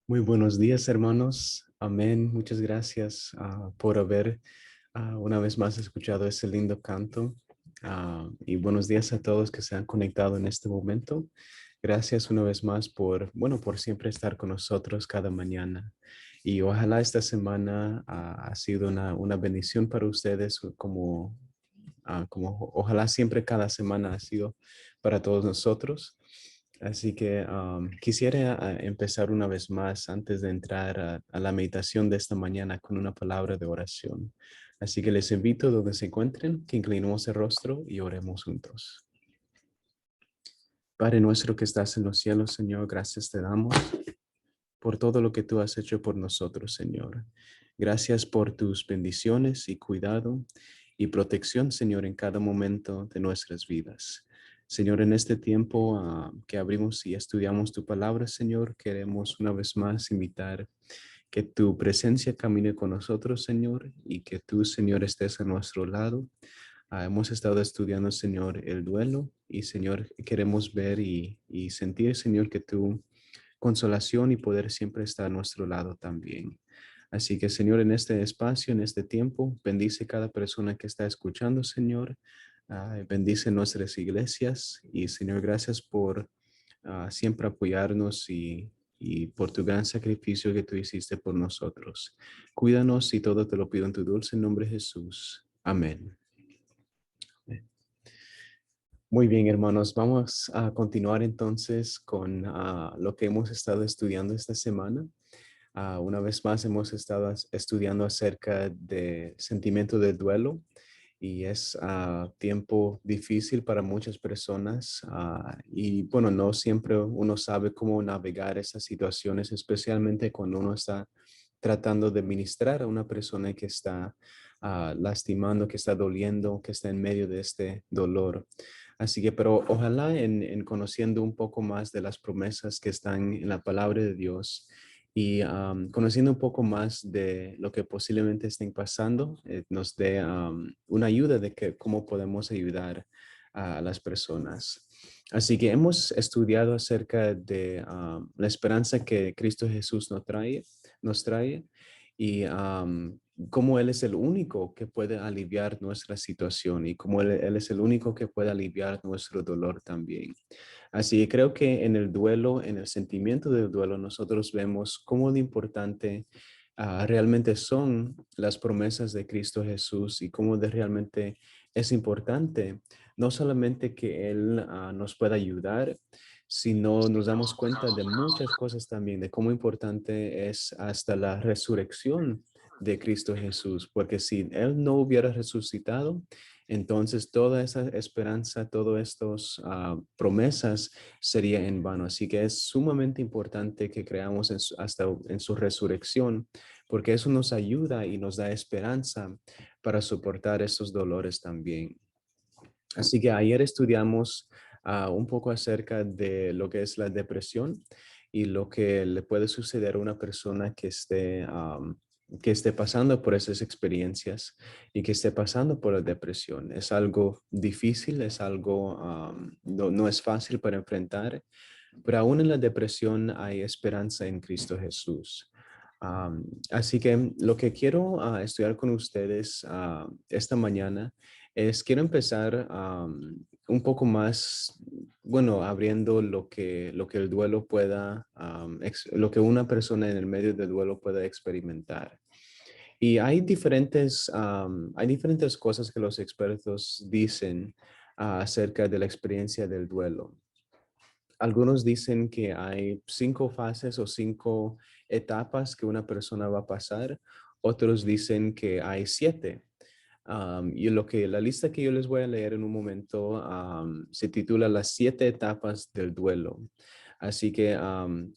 Muy buenos días, hermanos. Amén. Muchas gracias por haber una vez más escuchado ese lindo canto. Y buenos días a todos que se han conectado en este momento. Gracias una vez más por siempre estar con nosotros cada mañana. Y ojalá esta semana ha sido una bendición para ustedes, como ojalá siempre cada semana ha sido para todos nosotros. Así que quisiera empezar una vez más antes de entrar a la meditación de esta mañana con una palabra de oración. Así que les invito donde se encuentren, que inclinemos el rostro y oremos juntos. Padre nuestro que estás en los cielos, Señor, gracias te damos por todo lo que tú has hecho por nosotros, Señor. Gracias por tus bendiciones y cuidado y protección, Señor, en cada momento de nuestras vidas. Señor, en este tiempo que abrimos y estudiamos tu palabra, Señor, queremos una vez más invitar que tu presencia camine con nosotros, Señor, y que tú, Señor, estés a nuestro lado. Hemos estado estudiando, Señor, el duelo y, Señor, queremos ver y sentir, Señor, que tu consolación y poder siempre está a nuestro lado también. Así que, Señor, en este espacio, en este tiempo, bendice cada persona que está escuchando, Señor. Bendice nuestras iglesias y, Señor, gracias por siempre apoyarnos y por tu gran sacrificio que tú hiciste por nosotros. Cuídanos y todo te lo pido en tu dulce nombre, Jesús. Amén. Muy bien, hermanos, vamos a continuar entonces con lo que hemos estado estudiando esta semana. Una vez más hemos estado estudiando acerca de sentimiento de duelo y es tiempo difícil para muchas personas y bueno, no siempre uno sabe cómo navegar esas situaciones, especialmente cuando uno está tratando de ministrar a una persona que está lastimando, que está doliendo, que está en medio de este dolor. Así que, pero ojalá en conociendo un poco más de las promesas que están en la palabra de Dios y conociendo un poco más de lo que posiblemente estén pasando, nos dé una ayuda de cómo podemos ayudar a las personas. Así que hemos estudiado acerca de la esperanza que Cristo Jesús nos trae y cómo Él es el único que puede aliviar nuestra situación y cómo Él es el único que puede aliviar nuestro dolor también. Así que creo que en el duelo, en el sentimiento del duelo, nosotros vemos cómo de importante realmente son las promesas de Cristo Jesús y cómo de realmente es importante no solamente que Él nos pueda ayudar, sino nos damos cuenta de muchas cosas también, de cómo importante es hasta la resurrección de Cristo Jesús, porque si Él no hubiera resucitado, entonces toda esa esperanza, todas estas promesas sería en vano. Así que es sumamente importante que creamos hasta en su resurrección, porque eso nos ayuda y nos da esperanza para soportar esos dolores también. Así que ayer estudiamos un poco acerca de lo que es la depresión y lo que le puede suceder a una persona que esté pasando por esas experiencias y que esté pasando por la depresión. Es algo difícil, es algo, no es fácil para enfrentar, pero aún en la depresión hay esperanza en Cristo Jesús. Así que lo que quiero estudiar con ustedes esta mañana quiero empezar un poco más, bueno, abriendo lo que el duelo pueda, lo que una persona en el medio del duelo pueda experimentar. Y hay diferentes cosas que los expertos dicen acerca de la experiencia del duelo. Algunos dicen que hay 5 fases o 5 etapas que una persona va a pasar. Otros dicen que hay 7. Y la lista que yo les voy a leer en un momento se titula Las 7 etapas del duelo. Así que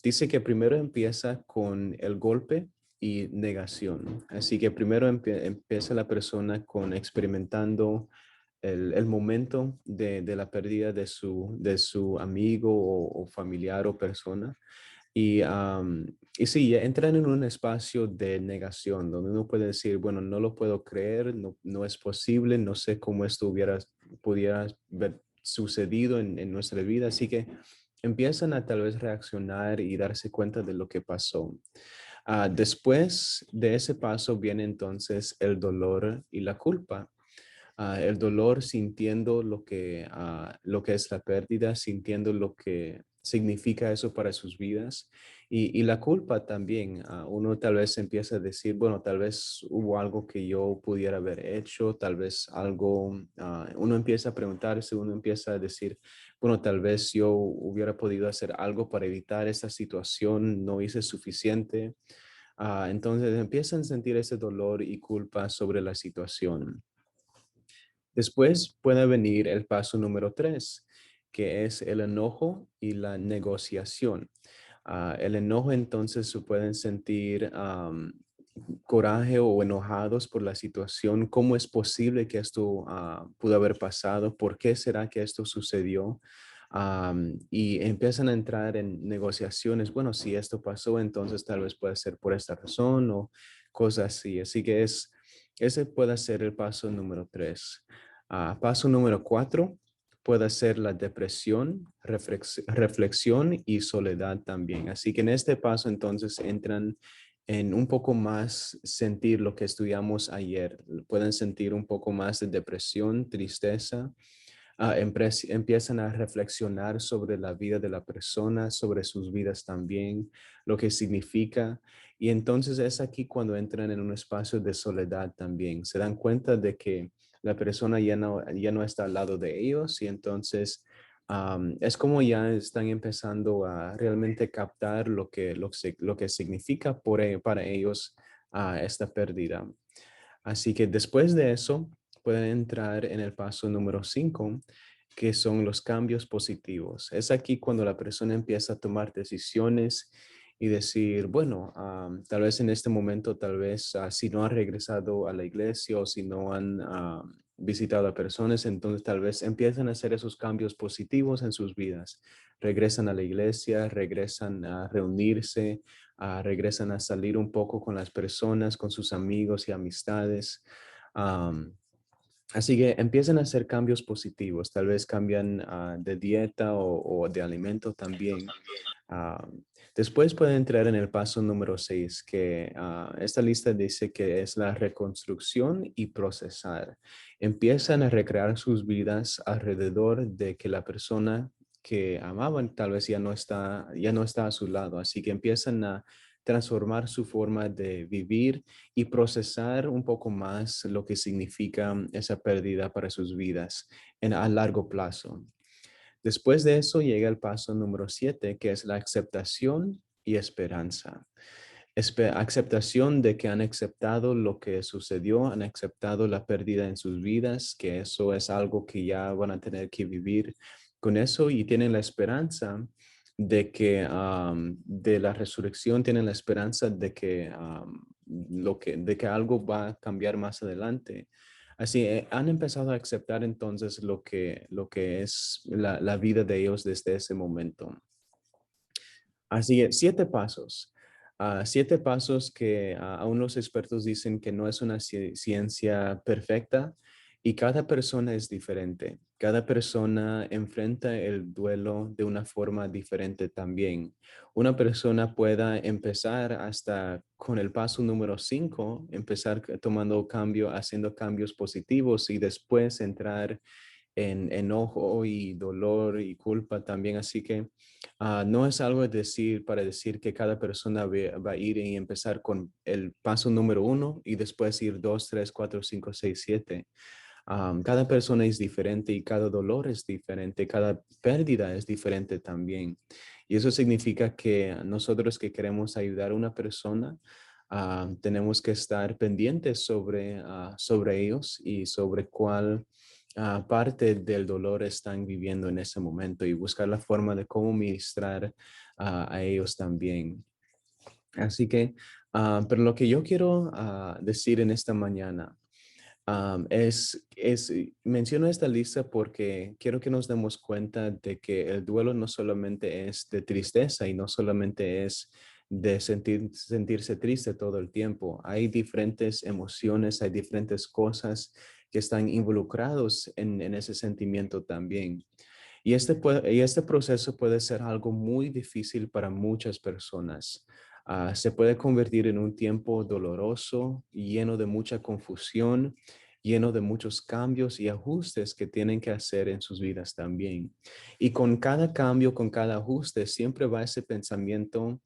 dice que primero empieza con el golpe y negación. Así que primero empieza la persona con experimentando el momento de la pérdida de su amigo o familiar o persona. Y, y sí, entran en un espacio de negación, donde uno puede decir, bueno, no lo puedo creer, no, no es posible, no sé cómo esto pudiera haber sucedido en nuestra vida. Así que empiezan a tal vez reaccionar y darse cuenta de lo que pasó. Después de ese paso viene entonces el dolor y la culpa. El dolor sintiendo lo que es la pérdida, sintiendo lo que significa eso para sus vidas y la culpa también. Uno tal vez empieza a decir, bueno, tal vez hubo algo que yo pudiera haber hecho, tal vez algo, uno empieza a preguntarse, uno empieza a decir, bueno, tal vez yo hubiera podido hacer algo para evitar esta situación, no hice suficiente. Entonces empiezan a sentir ese dolor y culpa sobre la situación. Después puede venir el paso número 3, que es el enojo y la negociación. El enojo entonces se pueden sentir coraje o enojados por la situación. ¿Cómo es posible que esto pudo haber pasado? ¿Por qué será que esto sucedió? Y empiezan a entrar en negociaciones. Bueno, si esto pasó, entonces tal vez puede ser por esta razón o cosas así. Así que ese puede ser el paso número 3. Paso número 4 puede ser la depresión, reflexión y soledad también. Así que en este paso entonces entran en un poco más sentir lo que estudiamos ayer. Pueden sentir un poco más de depresión, tristeza. Empiezan a reflexionar sobre la vida de la persona, sobre sus vidas también, lo que significa. Y entonces es aquí cuando entran en un espacio de soledad también. Se dan cuenta de que la persona ya no está al lado de ellos y entonces es como ya están empezando a realmente captar lo que significa para ellos esta pérdida. Así que después de eso, pueden entrar en el paso número 5, que son los cambios positivos. Es aquí cuando la persona empieza a tomar decisiones y decir, bueno, tal vez en este momento, tal vez si no han regresado a la iglesia o si no han visitado a personas, entonces tal vez empiezan a hacer esos cambios positivos en sus vidas. Regresan a la iglesia, regresan a reunirse, regresan a salir un poco con las personas, con sus amigos y amistades. Am, Así que empiezan a hacer cambios positivos, tal vez cambian de dieta o de alimento también. Ah, Después pueden entrar en el paso número 6, que esta lista dice que es la reconstrucción y procesar. Empiezan a recrear sus vidas alrededor de que la persona que amaban tal vez ya no está a su lado. Así que empiezan a transformar su forma de vivir y procesar un poco más lo que significa esa pérdida para sus vidas a largo plazo. Después de eso llega el paso número 7, que es la aceptación y esperanza. Aceptación de que han aceptado lo que sucedió, han aceptado la pérdida en sus vidas, que eso es algo que ya van a tener que vivir con eso y tienen la esperanza de que de la resurrección, tienen la esperanza de que, de que algo va a cambiar más adelante. Así, han empezado a aceptar entonces lo que es la vida de ellos desde ese momento. Así que 7 pasos. 7 pasos que aún los expertos dicen que no es una ciencia perfecta y cada persona es diferente. Cada persona enfrenta el duelo de una forma diferente también. Una persona pueda empezar hasta con el paso número 5, empezar tomando cambio, haciendo cambios positivos y después entrar en enojo y dolor y culpa también. Así que no es algo para decir que cada persona va a ir y empezar con el paso número 1 y después ir 2, 3, 4, 5, 6, 7. Cada persona es diferente y cada dolor es diferente, cada pérdida es diferente también. Y eso significa que nosotros que queremos ayudar a una persona, tenemos que estar pendientes sobre ellos y sobre cuál parte del dolor están viviendo en ese momento y buscar la forma de cómo ministrar a ellos también. Así que, pero lo que yo quiero decir en esta mañana Menciono esta lista porque quiero que nos demos cuenta de que el duelo no solamente es de tristeza y no solamente es de sentirse triste todo el tiempo. Hay diferentes emociones, hay diferentes cosas que están involucrados en ese sentimiento también. Y este proceso puede ser algo muy difícil para muchas personas. Se puede convertir en un tiempo doloroso, lleno de mucha confusión, lleno de muchos cambios y ajustes que tienen que hacer en sus vidas también. Y con cada cambio, con cada ajuste, siempre va ese pensamiento.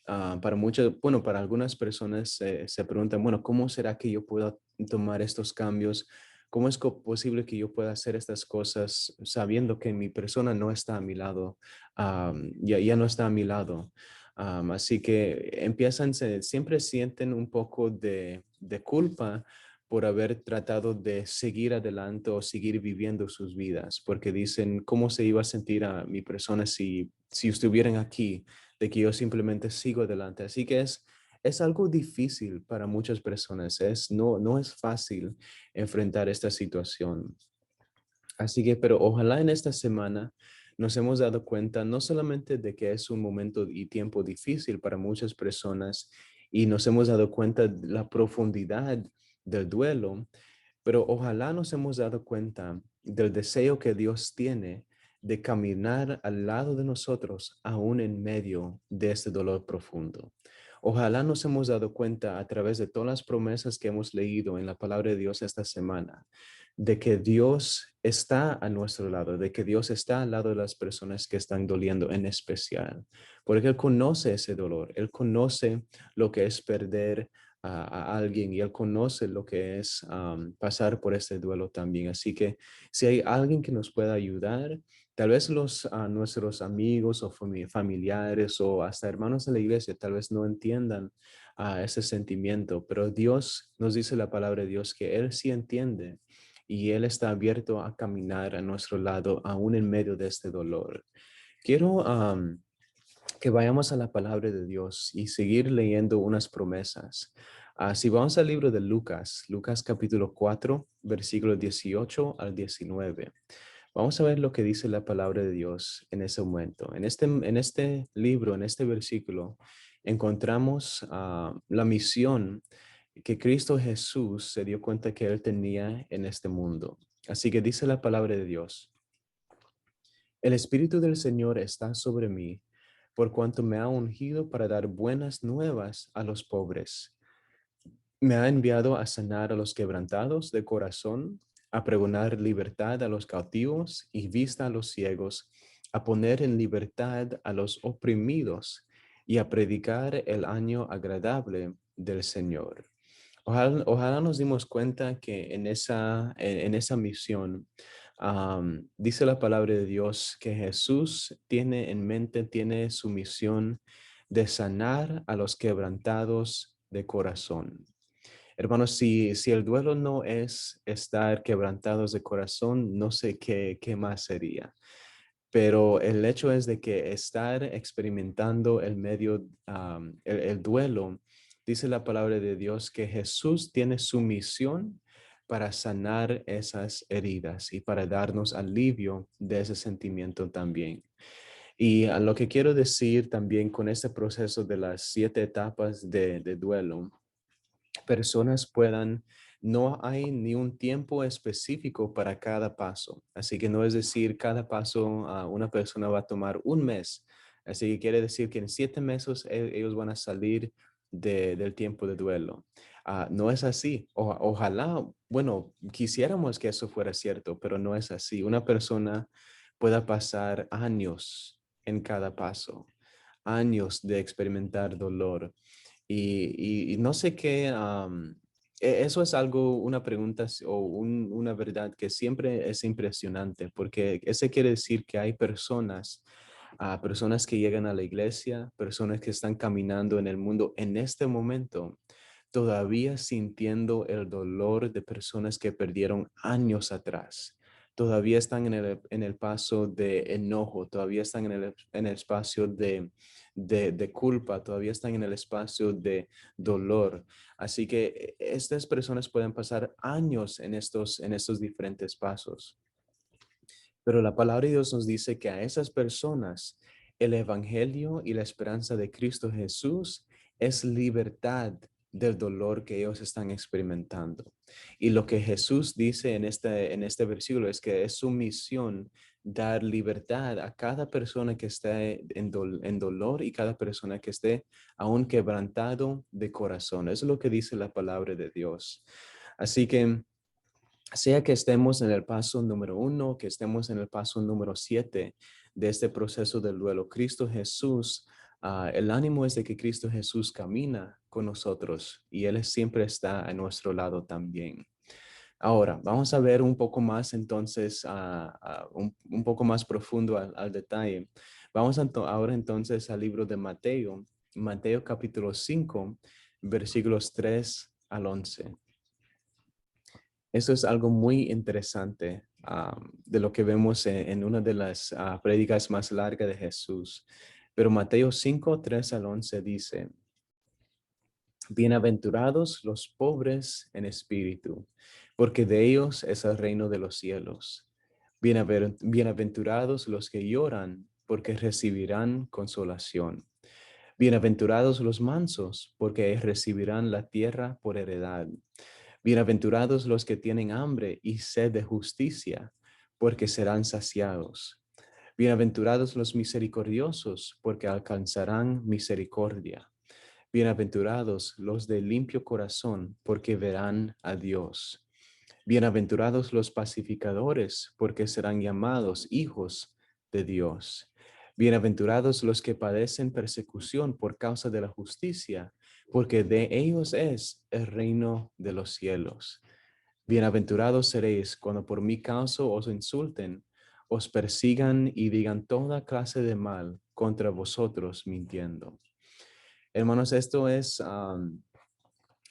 Para muchas, bueno, para algunas personas se preguntan, bueno, ¿cómo será que yo pueda tomar estos cambios? ¿Cómo es posible que yo pueda hacer estas cosas sabiendo que mi persona no está a mi lado? Ya no está a mi lado. Así que siempre sienten un poco de culpa por haber tratado de seguir adelante o seguir viviendo sus vidas, porque dicen, ¿cómo se iba a sentir a mi persona si estuvieran aquí, de que yo simplemente sigo adelante? Así que es algo difícil para muchas personas, no es fácil enfrentar esta situación. Así que, pero ojalá en esta semana nos hemos dado cuenta no solamente de que es un momento y tiempo difícil para muchas personas y nos hemos dado cuenta de la profundidad del duelo, pero ojalá nos hemos dado cuenta del deseo que Dios tiene de caminar al lado de nosotros aún en medio de este dolor profundo. Ojalá nos hemos dado cuenta a través de todas las promesas que hemos leído en la palabra de Dios esta semana, de que Dios está a nuestro lado, de que Dios está al lado de las personas que están doliendo en especial, porque Él conoce ese dolor, Él conoce lo que es perder a alguien y Él conoce lo que es pasar por este duelo también. Así que si hay alguien que nos pueda ayudar, tal vez nuestros amigos o familiares o hasta hermanos de la iglesia tal vez no entiendan ese sentimiento, pero Dios nos dice la palabra de Dios que Él sí entiende y Él está abierto a caminar a nuestro lado aún en medio de este dolor. Quiero que vayamos a la palabra de Dios y seguir leyendo unas promesas. Si vamos al libro de Lucas, Lucas capítulo 4, versículo 18 al 19. Vamos a ver lo que dice la palabra de Dios en ese momento. En este libro, en este versículo, encontramos la misión que Cristo Jesús se dio cuenta que él tenía en este mundo. Así que dice la palabra de Dios: el Espíritu del Señor está sobre mí, por cuanto me ha ungido para dar buenas nuevas a los pobres. Me ha enviado a sanar a los quebrantados de corazón, a pregonar libertad a los cautivos y vista a los ciegos, a poner en libertad a los oprimidos y a predicar el año agradable del Señor. Ojalá nos dimos cuenta que en esa misión, dice la palabra de Dios que Jesús tiene en mente, tiene su misión de sanar a los quebrantados de corazón. Hermanos, si el duelo no es estar quebrantados de corazón, no sé qué más sería. Pero el hecho es de que estar experimentando el duelo, dice la palabra de Dios que Jesús tiene su misión para sanar esas heridas y para darnos alivio de ese sentimiento también. Y a lo que quiero decir también con este proceso de las 7 etapas de duelo, personas puedan, no hay ni un tiempo específico para cada paso. Así que no es decir, cada paso una persona va a tomar un mes. Así que quiere decir que en 7 meses ellos van a salir del tiempo de duelo. No es así. Ojalá, bueno, quisiéramos que eso fuera cierto, pero no es así. Una persona pueda pasar años en cada paso, años de experimentar dolor. Y no sé qué, eso es algo, una pregunta o una verdad que siempre es impresionante, porque eso quiere decir que hay personas que llegan a la iglesia, personas que están caminando en el mundo en este momento, todavía sintiendo el dolor de personas que perdieron años atrás, todavía están en el paso de enojo, todavía están en el espacio de culpa, todavía están en el espacio de dolor. Así que estas personas pueden pasar años en estos diferentes pasos. Pero la palabra de Dios nos dice que a esas personas el evangelio y la esperanza de Cristo Jesús es libertad del dolor que ellos están experimentando. Y lo que Jesús dice en este versículo es que es su misión dar libertad a cada persona que esté en dolor y cada persona que esté aún quebrantado de corazón. Eso es lo que dice la palabra de Dios. Así que sea que estemos en el paso número 1, que estemos en el paso número 7 de este proceso del duelo, Cristo Jesús, el ánimo es de que Cristo Jesús camina con nosotros y Él siempre está a nuestro lado también. Ahora, vamos a ver un poco más entonces, un poco más profundo al detalle. Vamos ahora entonces al libro de Mateo, Mateo capítulo 5, versículos 3 al 11. Eso es algo muy interesante de lo que vemos en una de las prédicas más largas de Jesús. Pero Mateo 5, 3 al 11 dice, bienaventurados los pobres en espíritu, porque de ellos es el reino de los cielos. Bienaventurados los que lloran, porque recibirán consolación. Bienaventurados los mansos, porque recibirán la tierra por heredad. Bienaventurados los que tienen hambre y sed de justicia, porque serán saciados. Bienaventurados los misericordiosos, porque alcanzarán misericordia. Bienaventurados los de limpio corazón, porque verán a Dios. Bienaventurados los pacificadores, porque serán llamados hijos de Dios. Bienaventurados los que padecen persecución por causa de la justicia, porque de ellos es el reino de los cielos. Bienaventurados seréis cuando por mi causa os insulten, os persigan y digan toda clase de mal contra vosotros mintiendo. Hermanos, esto es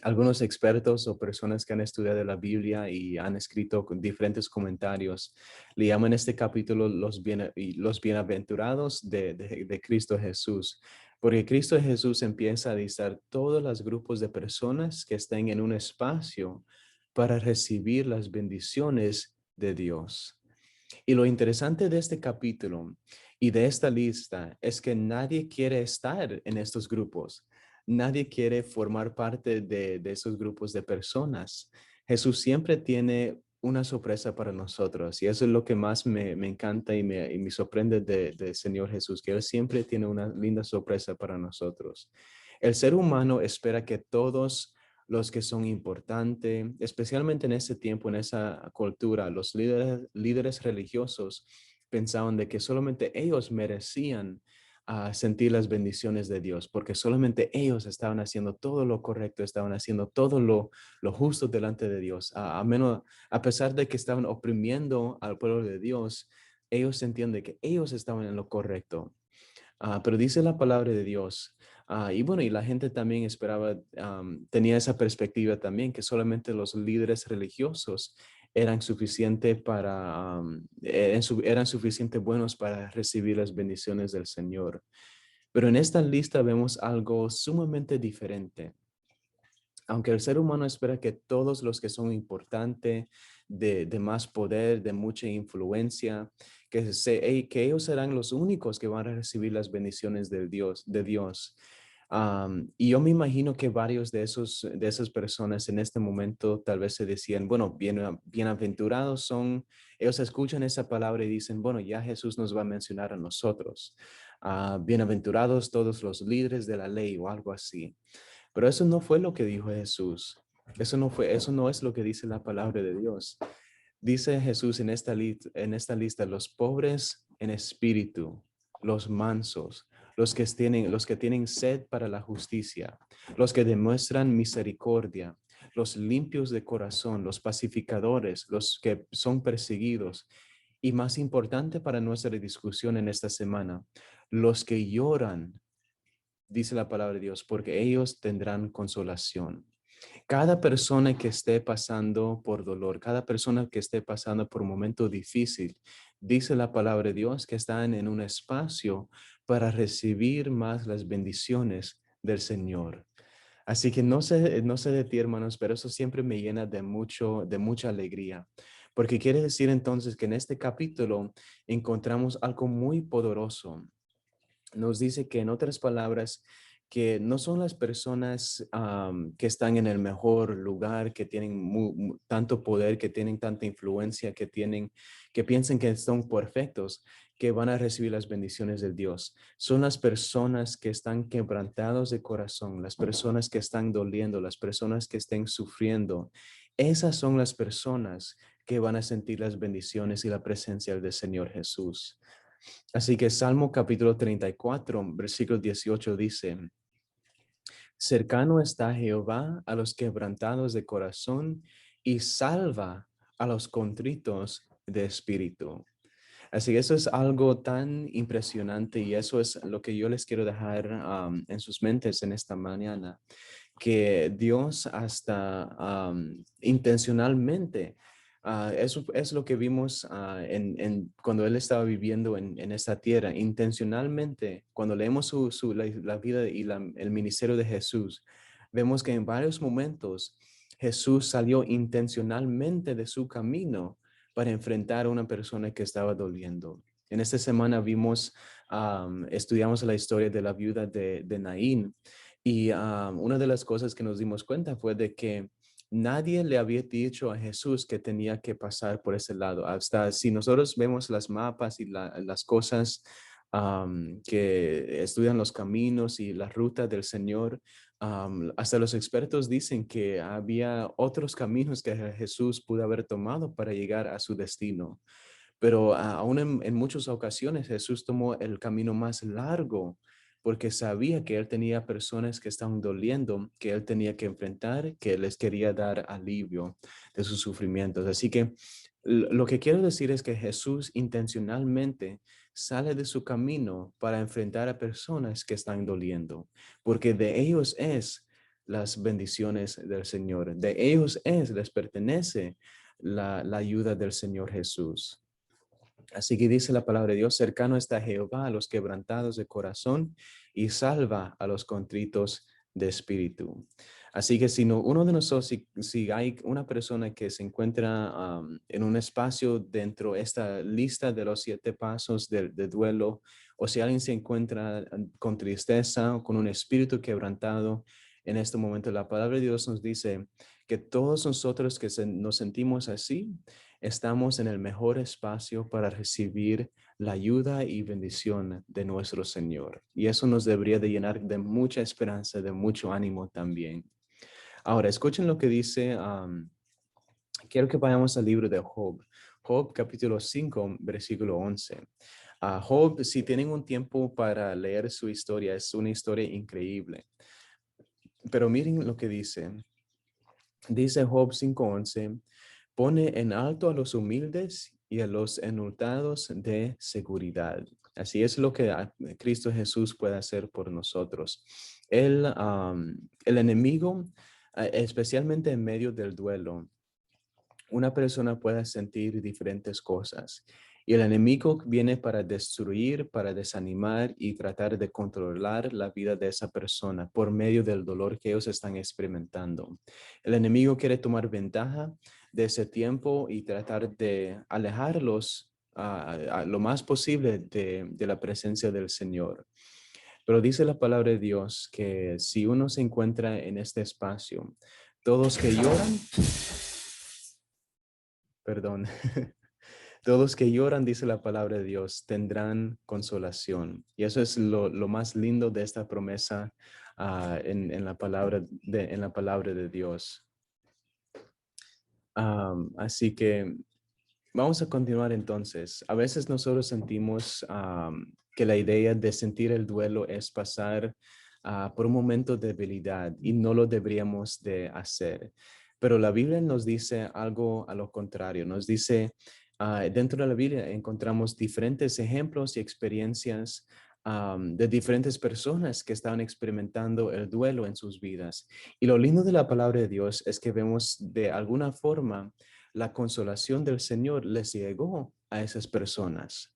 algunos expertos o personas que han estudiado la Biblia y han escrito diferentes comentarios, le llaman este capítulo los bienaventurados de Cristo Jesús, porque Cristo Jesús empieza a listar todos los grupos de personas que estén en un espacio para recibir las bendiciones de Dios. Y lo interesante de este capítulo y de esta lista es que nadie quiere estar en estos grupos. Nadie quiere formar parte de esos grupos de personas. Jesús siempre tiene una sorpresa para nosotros y eso es lo que más me encanta y me sorprende del Señor Jesús, que Él siempre tiene una linda sorpresa para nosotros. El ser humano espera que todos los que son importantes, especialmente en ese tiempo, en esa cultura, los líderes religiosos pensaban de que solamente ellos merecían sentir las bendiciones de Dios, porque solamente ellos estaban haciendo todo lo correcto, estaban haciendo todo lo justo delante de Dios. A pesar de que estaban oprimiendo al pueblo de Dios, ellos entienden que ellos estaban en lo correcto. Pero dice la palabra de Dios. Y bueno, y la gente también esperaba, tenía esa perspectiva también, que solamente los líderes religiosos eran suficientes eran suficiente buenos para recibir las bendiciones del Señor. Pero en esta lista vemos algo sumamente diferente. Aunque el ser humano espera que todos los que son importantes, de más poder, de mucha influencia, que ellos serán los únicos que van a recibir las bendiciones de Dios. Y yo me imagino que varios de esas personas en este momento tal vez se decían, bueno, bienaventurados son, ellos escuchan esa palabra y dicen, bueno, ya Jesús nos va a mencionar a nosotros. Bienaventurados todos los líderes de la ley o algo así. Pero eso no fue lo que dijo Jesús. Eso no es lo que dice la palabra de Dios. Dice Jesús en esta lista, los pobres en espíritu, los mansos, los que tienen sed para la justicia, los que demuestran misericordia, los limpios de corazón, los pacificadores, los que son perseguidos. Y más importante para nuestra discusión en esta semana, los que lloran, dice la palabra de Dios, porque ellos tendrán consolación. Cada persona que esté pasando por dolor, cada persona que esté pasando por un momento difícil, dice la palabra de Dios que están en un espacio para recibir más las bendiciones del Señor. Así que no sé de ti, hermanos, pero eso siempre me llena de mucha alegría, porque quiere decir entonces que en este capítulo encontramos algo muy poderoso. Nos dice que, en otras palabras, que no son las personas que están en el mejor lugar, que tienen tanto poder, que tienen tanta influencia, que piensan que son perfectos, que van a recibir las bendiciones de Dios. Son las personas que están quebrantados de corazón, las personas que están doliendo, las personas que estén sufriendo. Esas son las personas que van a sentir las bendiciones y la presencia del Señor Jesús. Así que Salmo capítulo 34, versículo 18 dice: cercano está Jehová a los quebrantados de corazón y salva a los contritos de espíritu. Así que eso es algo tan impresionante y eso es lo que yo les quiero dejar en sus mentes en esta mañana, que Dios hasta intencionalmente, eso es lo que vimos cuando Él estaba viviendo en esta tierra, intencionalmente, cuando leemos la vida y el ministerio de Jesús, vemos que en varios momentos Jesús salió intencionalmente de su camino para enfrentar a una persona que estaba doliendo. En esta semana estudiamos la historia de la viuda de Naín y una de las cosas que nos dimos cuenta fue de que nadie le había dicho a Jesús que tenía que pasar por ese lado. Hasta si nosotros vemos las mapas y las cosas que estudian los caminos y las rutas del Señor, hasta los expertos dicen que había otros caminos que Jesús pudo haber tomado para llegar a su destino. Pero aún en muchas ocasiones Jesús tomó el camino más largo porque sabía que él tenía personas que estaban doliendo, que él tenía que enfrentar, que él les quería dar alivio de sus sufrimientos. Así que lo que quiero decir es que Jesús intencionalmente sale de su camino para enfrentar a personas que están doliendo, porque de ellos es las bendiciones del Señor, de ellos les pertenece la ayuda del Señor Jesús. Así que dice la palabra de Dios: cercano está Jehová a los quebrantados de corazón y salva a los contritos de espíritu. Así que si no, uno de nosotros, si hay una persona que se encuentra en un espacio dentro de esta lista de los 7 pasos de duelo, o si alguien se encuentra con tristeza o con un espíritu quebrantado, en este momento la palabra de Dios nos dice que todos nosotros que nos sentimos así, estamos en el mejor espacio para recibir la ayuda y bendición de nuestro Señor. Y eso nos debería de llenar de mucha esperanza, de mucho ánimo también. Ahora, escuchen lo que dice, quiero que vayamos al libro de Job. Job capítulo 5, versículo 11. Job, si tienen un tiempo para leer su historia, es una historia increíble. Pero miren lo que dice. Dice Job 5:11: pone en alto a los humildes y a los enlutados de seguridad. Así es lo que Cristo Jesús puede hacer por nosotros. El enemigo, especialmente en medio del duelo, una persona puede sentir diferentes cosas. Y el enemigo viene para destruir, para desanimar y tratar de controlar la vida de esa persona por medio del dolor que ellos están experimentando. El enemigo quiere tomar ventaja de ese tiempo y tratar de alejarlos a lo más posible de la presencia del Señor. Pero dice la palabra de Dios que si uno se encuentra en este espacio, todos que lloran, perdón, todos que lloran, dice la palabra de Dios, tendrán consolación. Y eso es lo más lindo de esta promesa en la palabra de Dios. Así que vamos a continuar entonces. A veces nosotros sentimos que la idea de sentir el duelo es pasar por un momento de debilidad y no lo deberíamos de hacer. Pero la Biblia nos dice algo a lo contrario. Nos dice, dentro de la Biblia encontramos diferentes ejemplos y experiencias de diferentes personas que estaban experimentando el duelo en sus vidas. Y lo lindo de la palabra de Dios es que vemos de alguna forma la consolación del Señor les llegó a esas personas.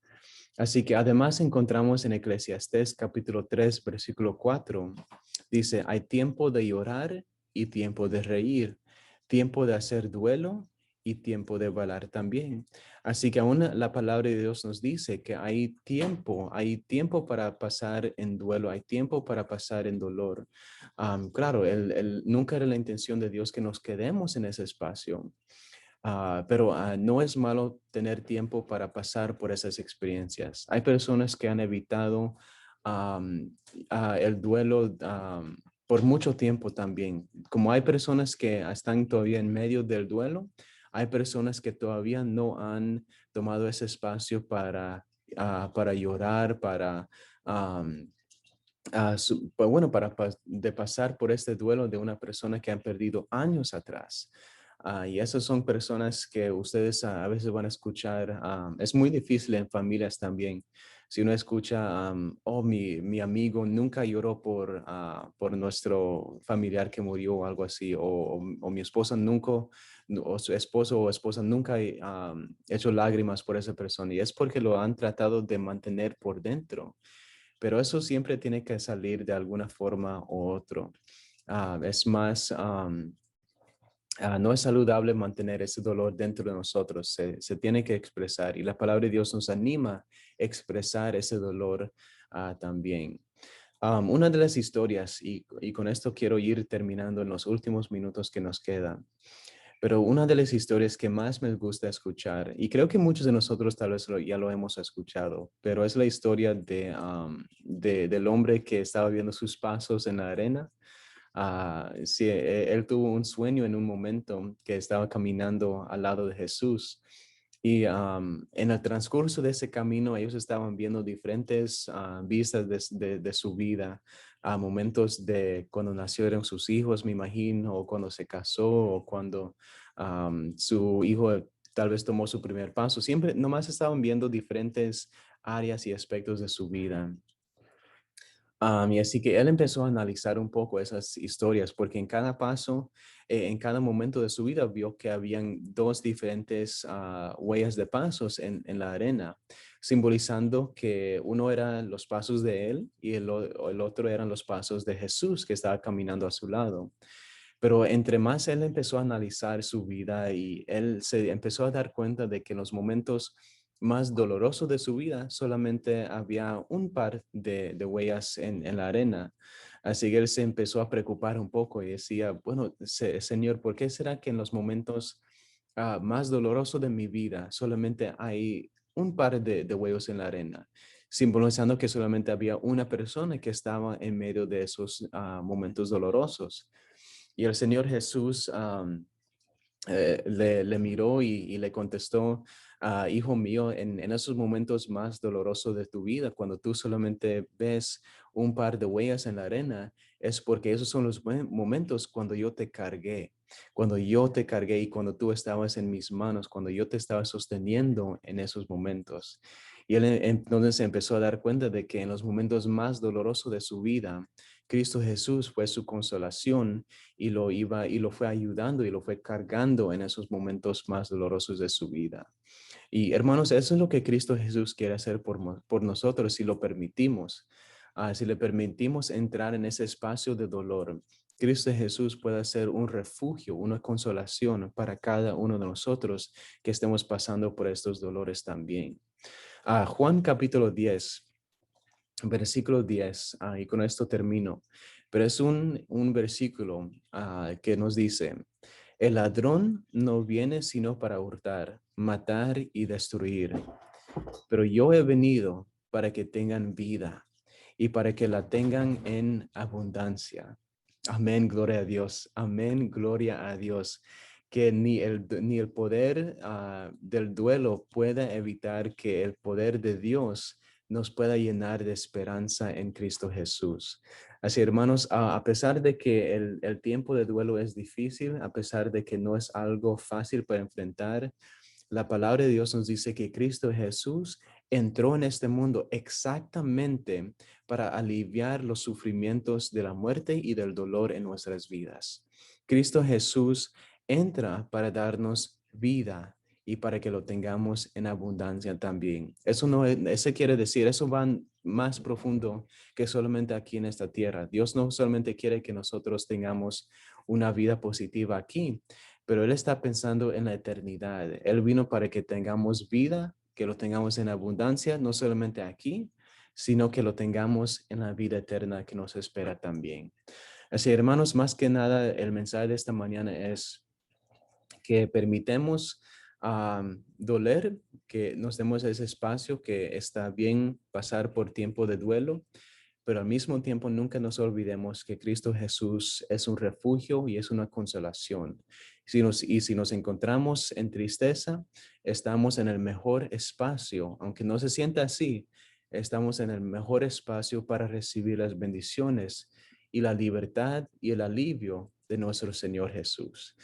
Así que además encontramos en Eclesiastés capítulo 3, versículo 4, dice, hay tiempo de llorar y tiempo de reír, tiempo de hacer duelo y tiempo de bailar también. Así que aún la palabra de Dios nos dice que hay tiempo para pasar en duelo, hay tiempo para pasar en dolor. Claro, nunca era la intención de Dios que nos quedemos en ese espacio. Pero no es malo tener tiempo para pasar por esas experiencias. Hay personas que han evitado el duelo por mucho tiempo también. Como hay personas que están todavía en medio del duelo, hay personas que todavía no han tomado ese espacio para llorar, am, pues bueno, de pasar por este duelo de una persona que han perdido años atrás. Y esas son personas que ustedes a veces van a escuchar. Es muy difícil en familias también. Si uno escucha, oh, mi amigo nunca lloró por nuestro familiar que murió o algo así, o mi esposa nunca, o su esposo o esposa nunca ha hecho lágrimas por esa persona. Y es porque lo han tratado de mantener por dentro, pero eso siempre tiene que salir de alguna forma u otro. Es más, no es saludable mantener ese dolor dentro de nosotros, se tiene que expresar y la palabra de Dios nos anima a expresar ese dolor también. Una de las historias, y con esto quiero ir terminando en los últimos minutos que nos quedan, pero una de las historias que más me gusta escuchar, y creo que muchos de nosotros tal vez ya lo hemos escuchado, pero es la historia del hombre que estaba viendo sus pasos en la arena. Sí, él tuvo un sueño en un momento que estaba caminando al lado de Jesús. Y en el transcurso de ese camino, ellos estaban viendo diferentes vistas de su vida, a momentos de cuando nacieron sus hijos, me imagino, o cuando se casó, o cuando su hijo tal vez tomó su primer paso. Siempre nomás estaban viendo diferentes áreas y aspectos de su vida. Y así que él empezó a analizar un poco esas historias, porque en cada paso, en cada momento de su vida, vio que habían dos diferentes huellas de pasos en la arena, simbolizando que uno eran los pasos de él y el otro eran los pasos de Jesús que estaba caminando a su lado. Pero entre más él empezó a analizar su vida y él se empezó a dar cuenta de que en los momentos más dolorosos de su vida solamente había un par de huellas en la arena. Así que él se empezó a preocupar un poco y decía, bueno, Señor, ¿por qué será que en los momentos más dolorosos de mi vida solamente hay un par de huellas en la arena? Simbolizando que solamente había una persona que estaba en medio de esos momentos dolorosos. Y el Señor Jesús le miró y le contestó, hijo mío, en esos momentos más dolorosos de tu vida, cuando tú solamente ves un par de huellas en la arena, es porque esos son los momentos cuando yo te cargué y cuando tú estabas en mis manos, cuando yo te estaba sosteniendo en esos momentos. Y él entonces empezó a dar cuenta de que en los momentos más dolorosos de su vida, Cristo Jesús fue su consolación y lo fue ayudando y lo fue cargando en esos momentos más dolorosos de su vida. Y hermanos, eso es lo que Cristo Jesús quiere hacer por nosotros si lo permitimos. Si le permitimos entrar en ese espacio de dolor, Cristo Jesús puede ser un refugio, una consolación para cada uno de nosotros que estemos pasando por estos dolores también. Juan capítulo 10, versículo 10, y con esto termino, pero es un versículo que nos dice, el ladrón no viene sino para hurtar, matar y destruir, pero yo he venido para que tengan vida y para que la tengan en abundancia. Amén, gloria a Dios. Amén, gloria a Dios. Que ni el poder del duelo pueda evitar que el poder de Dios nos pueda llenar de esperanza en Cristo Jesús. Así, hermanos, a pesar de que el tiempo de duelo es difícil, a pesar de que no es algo fácil para enfrentar, la palabra de Dios nos dice que Cristo Jesús entró en este mundo exactamente para aliviar los sufrimientos de la muerte y del dolor en nuestras vidas. Cristo Jesús entra para darnos vida y para que lo tengamos en abundancia también. Eso no es, eso quiere decir, eso va más profundo que solamente aquí en esta tierra. Dios no solamente quiere que nosotros tengamos una vida positiva aquí, pero Él está pensando en la eternidad. Él vino para que tengamos vida, que lo tengamos en abundancia, no solamente aquí, sino que lo tengamos en la vida eterna que nos espera también. Así, hermanos, más que nada, el mensaje de esta mañana es que permitemos doler, que nos demos ese espacio, que está bien pasar por tiempo de duelo, pero al mismo tiempo nunca nos olvidemos que Cristo Jesús es un refugio y es una consolación. Si nos encontramos en tristeza, estamos en el mejor espacio, aunque no se sienta así, estamos en el mejor espacio para recibir las bendiciones y la libertad y el alivio de nuestro Señor Jesús.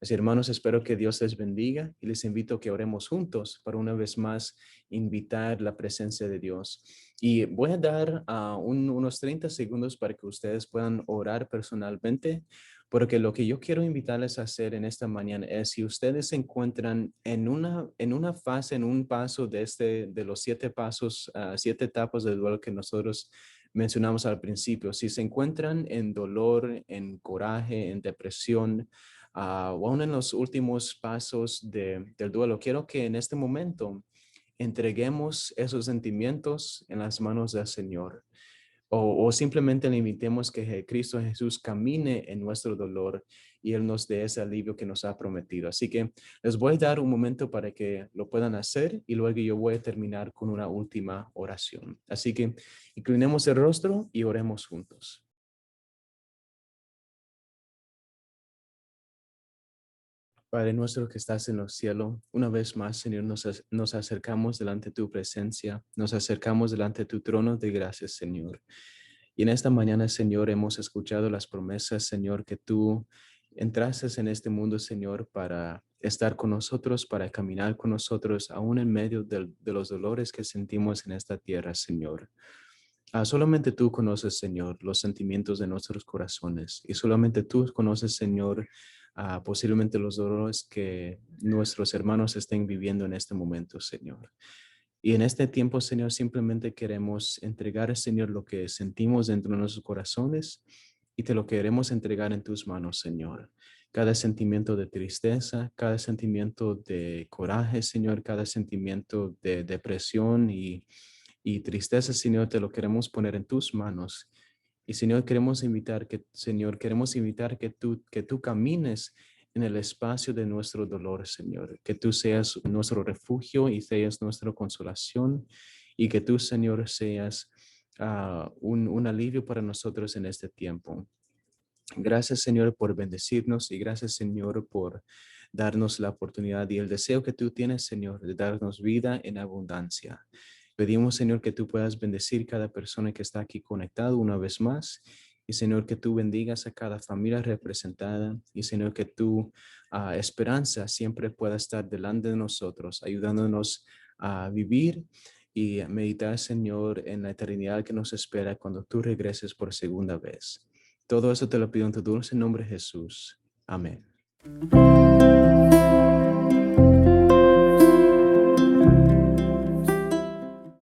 Así, hermanos, espero que Dios les bendiga y les invito a que oremos juntos para una vez más invitar la presencia de Dios. Y voy a dar unos 30 segundos para que ustedes puedan orar personalmente, porque lo que yo quiero invitarles a hacer en esta mañana es si ustedes se encuentran en una fase, en un paso de los 7 pasos, 7 etapas del duelo que nosotros mencionamos al principio, si se encuentran en dolor, en coraje, en depresión, o aún en los últimos pasos del duelo, quiero que en este momento entreguemos esos sentimientos en las manos del Señor. O simplemente le invitemos que Cristo Jesús camine en nuestro dolor y Él nos dé ese alivio que nos ha prometido. Así que les voy a dar un momento para que lo puedan hacer y luego yo voy a terminar con una última oración. Así que inclinemos el rostro y oremos juntos. Padre nuestro que estás en los cielos, una vez más, Señor, nos acercamos delante de tu presencia, nos acercamos delante de tu trono de gracias, Señor. Y en esta mañana, Señor, hemos escuchado las promesas, Señor, que tú entraste en este mundo, Señor, para estar con nosotros, para caminar con nosotros, aún en medio de los dolores que sentimos en esta tierra, Señor. Solamente tú conoces, Señor, los sentimientos de nuestros corazones y solamente tú conoces, Señor, posiblemente los dolores que nuestros hermanos estén viviendo en este momento, Señor. Y en este tiempo, Señor, simplemente queremos entregar, Señor, lo que sentimos dentro de nuestros corazones y te lo queremos entregar en tus manos, Señor. Cada sentimiento de tristeza, cada sentimiento de coraje, Señor, cada sentimiento de depresión y tristeza, Señor, te lo queremos poner en tus manos. Y Señor, queremos invitar que tú camines en el espacio de nuestro dolor, Señor, que tú seas nuestro refugio y seas nuestra consolación y que tú, Señor, seas un alivio para nosotros en este tiempo. Gracias, Señor, por bendecirnos y gracias, Señor, por darnos la oportunidad y el deseo que tú tienes, Señor, de darnos vida en abundancia. Pedimos, Señor, que tú puedas bendecir cada persona que está aquí conectado una vez más. Y, Señor, que tú bendigas a cada familia representada. Y, Señor, que tu esperanza siempre pueda estar delante de nosotros, ayudándonos a vivir y a meditar, Señor, en la eternidad que nos espera cuando tú regreses por segunda vez. Todo eso te lo pido en tu dulce nombre, Jesús. Amén.